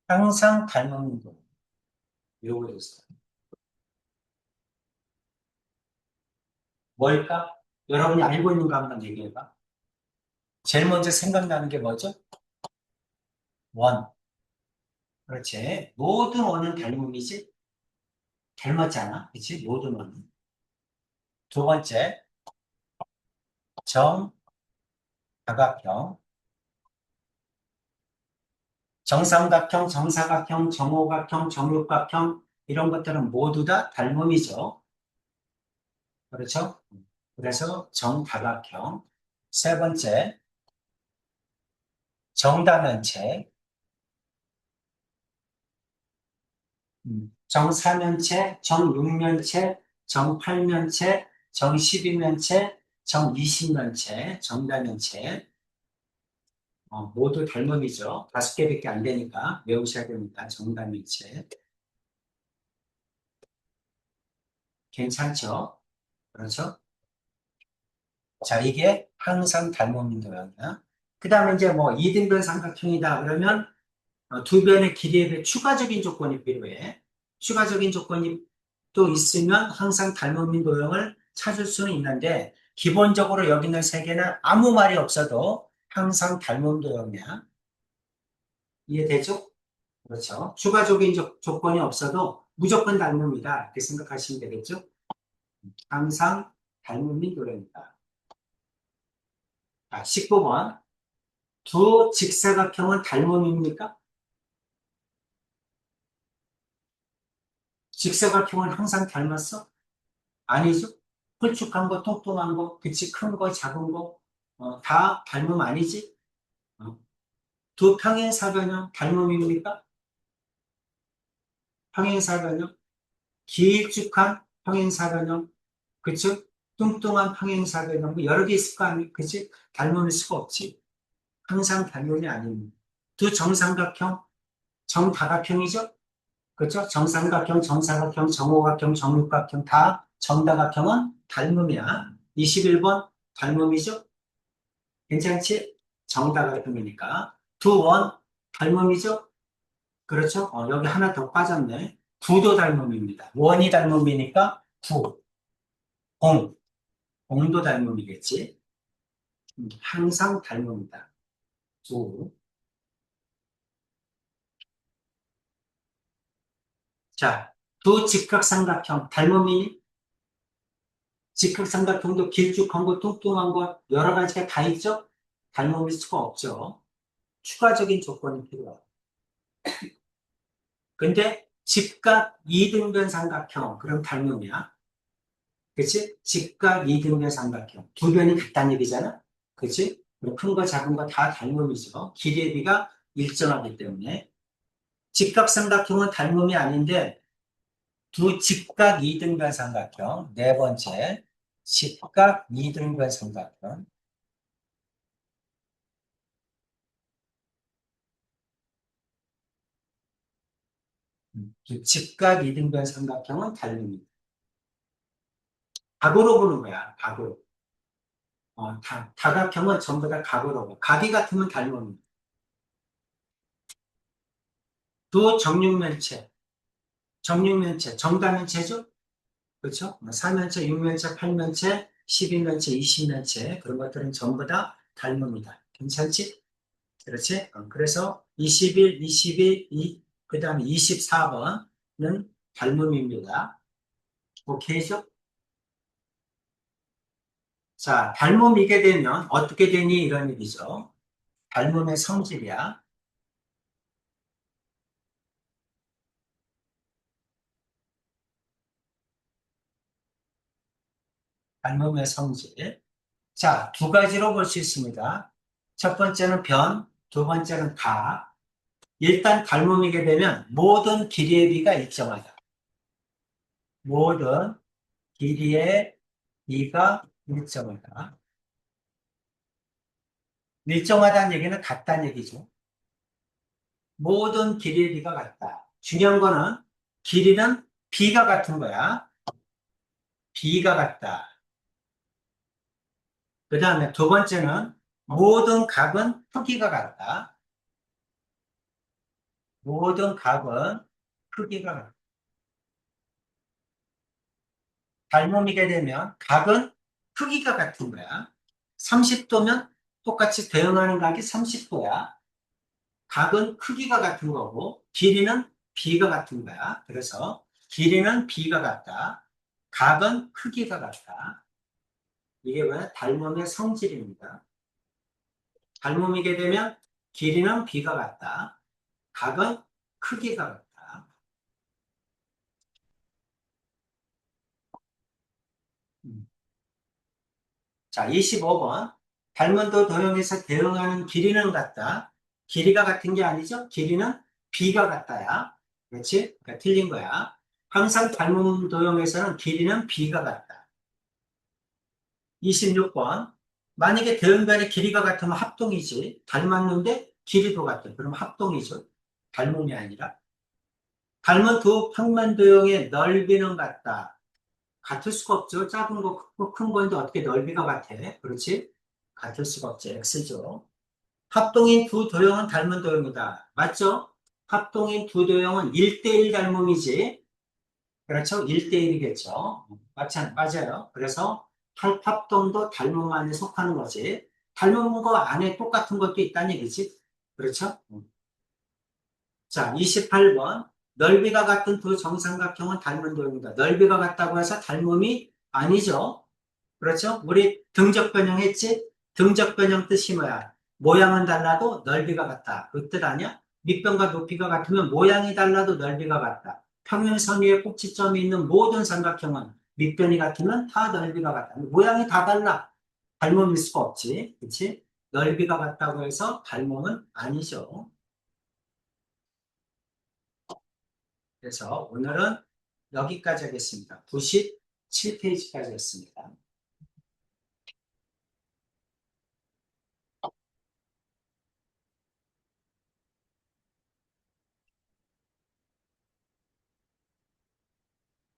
항상 닮음인도 외워두세요. 뭘까? 여러분이 알고 있는 거 한번 얘기해봐. 제일 먼저 생각나는 게 뭐죠? 원. 그렇지. 모든 원은 닮음이지? 닮았잖아. 그치? 모든 원은. 두 번째, 정사각형. 정삼각형, 정사각형, 정오각형, 정육각형 이런 것들은 모두 다 닮음이죠. 그렇죠? 그래서 정다각형. 세 번째, 정다면체. 정사면체, 정육면체, 정팔면체, 정십이면체, 정이십면체, 정다면체. 모두 닮음이죠. 5개밖에 안 되니까 외우셔야 됩니다. 정다면체. 괜찮죠? 그렇죠? 자, 이게 항상 닮음인도형이야. 그 다음에 이제 뭐 이등변 삼각형이다 그러면 두 변의 길이에 대해 추가적인 조건이 필요해. 추가적인 조건이 또 있으면 항상 닮음인 도형을 찾을 수는 있는데 기본적으로 여기 있는 세 개는 아무 말이 없어도 항상 닮음 도형이야. 이해되죠? 그렇죠. 추가적인 조건이 없어도 무조건 닮음이다. 이렇게 생각하시면 되겠죠? 항상 닮음인 도형이다. 자, 19번. 두 직사각형은 닮음입니까? 직사각형은 항상 닮았어? 아니죠? 홀쭉한 거, 통통한 거, 그치? 큰 거, 작은 거, 다 닮음 아니지? 어. 두 평행사변형 닮음입니까? 평행사변형, 길쭉한 평행사변형, 그쵸? 뚱뚱한 평행사변형, 뭐 여러 개 있을 거 아니에요? 그치? 닮음일 수가 없지. 항상 닮음이 아닙니다. 두 정삼각형, 정다각형이죠? 그렇죠? 정삼각형, 정사각형, 정오각형, 정육각형 다 정다각형은 닮음이야. 21번 닮음이죠? 괜찮지? 정다각형이니까. 두 원 닮음이죠? 그렇죠? 여기 하나 더 빠졌네. 구도 닮음입니다. 원이 닮음이니까 구, 공, 공도 닮음이겠지. 항상 닮음이다. 구. 자, 두 직각삼각형 닮음이 직각삼각형도 길쭉한 거, 뚱뚱한 거, 여러 가지가 다 있죠? 닮음일 수가 없죠. 추가적인 조건이 필요해요. 근데 직각 이등변 삼각형, 그럼 닮음이야. 그치? 직각 이등변 삼각형. 두 변이 같다는 얘기잖아? 그치? 큰 거, 작은 거 다 닮음이죠. 길이의 비가 일정하기 때문에. 직각 삼각형은 닮음이 아닌데, 두 직각 이등변 삼각형. 네 번째, 직각 이등변 삼각형. 직각 이등변 삼각형은 닮음이다. 각으로 보는 거야, 각으로. 다각형은 전부 다 각으로 봐. 각이 같으면 닮음이다. 두 정육면체, 정육면체, 정다면체죠? 그렇죠? 4면체, 6면체, 8면체, 12면체, 20면체 그런 것들은 전부 다 닮음이다. 괜찮지? 그렇지? 그래서 21, 22, 그 다음에 24번은 닮음입니다. 오케이죠? 자, 닮음이게 되면 어떻게 되니? 이런 얘기죠. 닮음의 성질이야. 닮음의 성질. 자, 두 가지로 볼 수 있습니다. 첫 번째는 변, 두 번째는 가. 일단 닮음이게 되면 모든 길이의 비가 일정하다. 모든 길이의 비가 일정하다. 일정하다는 얘기는 같다는 얘기죠. 모든 길이의 비가 같다. 중요한 거는 길이는 비가 같은 거야. 비가 같다. 그 다음에 두 번째는 모든 각은 크기가 같다. 모든 각은 크기가 같다. 닮음이게 되면 각은 크기가 같은 거야. 30도면 똑같이 대응하는 각이 30도야. 각은 크기가 같은 거고 길이는 비가 같은 거야. 그래서 길이는 비가 같다. 각은 크기가 같다. 이게 뭐야? 닮음의 성질입니다. 닮음이게 되면 길이는 비가 같다. 각은 크기가 같다. 음. 자, 25번. 닮은도 도형에서 대응하는 길이는 같다. 길이가 같은 게 아니죠? 길이는 비가 같다야. 그렇지? 그러니까 틀린 거야. 항상 닮은 도형에서는 길이는 비가 같다. 26번. 만약에 대응변의 길이가 같으면 합동이지. 닮았는데 길이도 같아. 그럼 합동이죠. 닮음이 아니라. 닮은 두 평면 도형의 넓이는 같다. 같을 수가 없죠. 작은 거, 크고 큰 건데 어떻게 넓이가 같아? 그렇지? 같을 수가 없지. X죠. 합동인 두 도형은 닮은 도형이다. 맞죠? 합동인 두 도형은 1대1 닮음이지. 그렇죠? 1대1이겠죠. 맞아요. 그래서 합동도 닮음 안에 속하는 거지. 닮은 거 안에 똑같은 것도 있다는 얘기지. 그렇죠? 자, 28번. 넓이가 같은 두 정삼각형은 닮은 도형이다. 넓이가 같다고 해서 닮음이 아니죠. 그렇죠? 우리 등적 변형했지? 등적 변형 뜻이 뭐야? 모양은 달라도 넓이가 같다. 그 뜻 아니야? 밑변과 높이가 같으면 모양이 달라도 넓이가 같다. 평행선 위에 꼭지점이 있는 모든 삼각형은 밑변이 같으면 다 넓이가 같다. 모양이 다 달라. 닮음일 수가 없지. 그치? 넓이가 같다고 해서 닮음은 아니죠. 그래서 오늘은 여기까지 하겠습니다. 97페이지까지 했습니다.